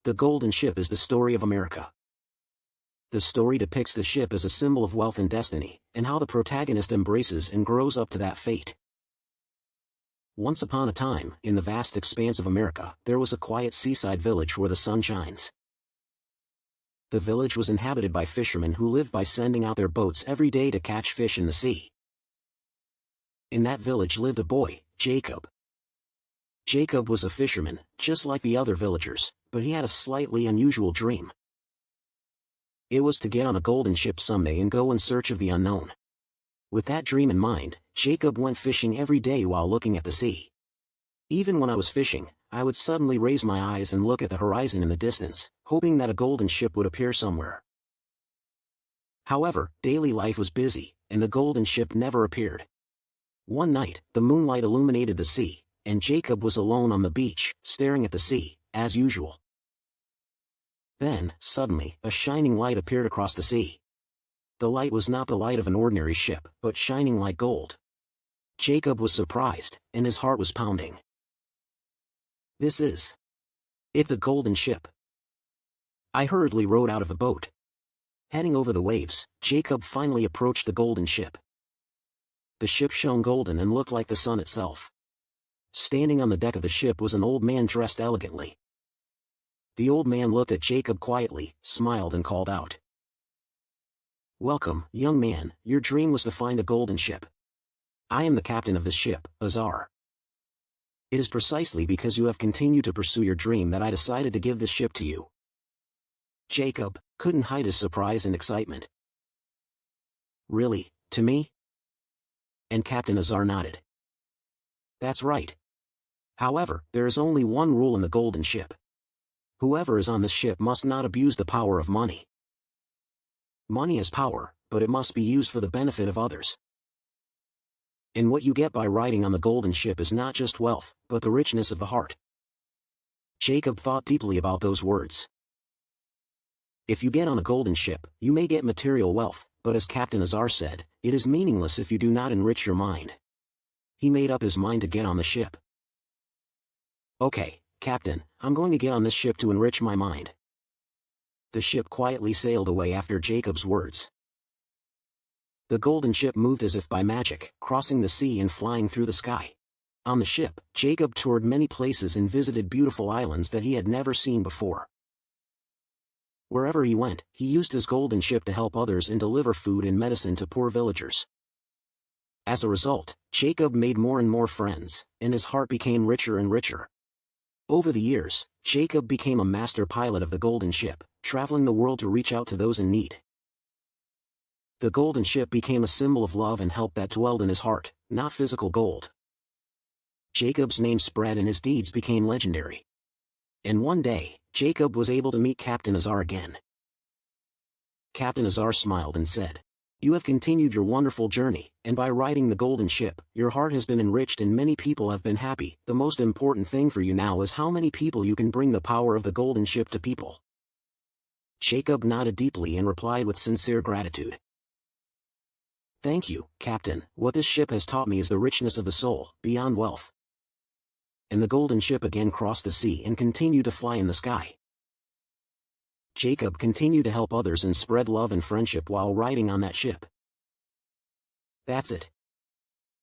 The Golden Ship is the story of America. The story depicts the ship as a symbol of wealth and destiny, and how the protagonist embraces and grows up to that fate. Once upon a time, in the vast expanse of America, there was a quiet seaside village where the sun shines. The village was inhabited by fishermen who lived by sending out their boats every day to catch fish in the sea. In that village lived a boy, Jacob. Jacob was a fisherman, just like the other villagers, but he had a slightly unusual dream. It was to get on a golden ship someday and go in search of the unknown. With that dream in mind, Jacob went fishing every day while looking at the sea. Even when I was fishing, I would suddenly raise my eyes and look at the horizon in the distance, hoping that a golden ship would appear somewhere. However, daily life was busy, and the golden ship never appeared. One night, the moonlight illuminated the sea, and Jacob was alone on the beach, staring at the sea, as usual. Then, suddenly, a shining light appeared across the sea. The light was not the light of an ordinary ship, but shining like gold. Jacob was surprised, and his heart was pounding. It's a golden ship. I hurriedly rowed out of the boat. Heading over the waves, Jacob finally approached the golden ship. The ship shone golden and looked like the sun itself. Standing on the deck of the ship was an old man dressed elegantly. The old man looked at Jacob quietly, smiled and called out, "Welcome, young man, your dream was to find a golden ship. I am the captain of this ship, Azar. It is precisely because you have continued to pursue your dream that I decided to give this ship to you." Jacob couldn't hide his surprise and excitement. "Really, to me?" And Captain Azar nodded. "That's right. However, there is only one rule in the golden ship. Whoever is on this ship must not abuse the power of money. Money is power, but it must be used for the benefit of others. And what you get by riding on the golden ship is not just wealth, but the richness of the heart." Jacob thought deeply about those words. If you get on a golden ship, you may get material wealth, but as Captain Azar said, it is meaningless if you do not enrich your mind. He made up his mind to get on the ship. "Okay, Captain, I'm going to get on this ship to enrich my mind." The ship quietly sailed away after Jacob's words. The golden ship moved as if by magic, crossing the sea and flying through the sky. On the ship, Jacob toured many places and visited beautiful islands that he had never seen before. Wherever he went, he used his golden ship to help others and deliver food and medicine to poor villagers. As a result, Jacob made more and more friends, and his heart became richer and richer. Over the years, Jacob became a master pilot of the golden ship, traveling the world to reach out to those in need. The golden ship became a symbol of love and help that dwelled in his heart, not physical gold. Jacob's name spread and his deeds became legendary. And one day, Jacob was able to meet Captain Azar again. Captain Azar smiled and said, "You have continued your wonderful journey, and by riding the golden ship, your heart has been enriched and many people have been happy. The most important thing for you now is how many people you can bring the power of the golden ship to people." Jacob nodded deeply and replied with sincere gratitude. "Thank you, Captain. What this ship has taught me is the richness of the soul, beyond wealth." And the golden ship again crossed the sea and continued to fly in the sky. Jacob continued to help others and spread love and friendship while riding on that ship. That's it.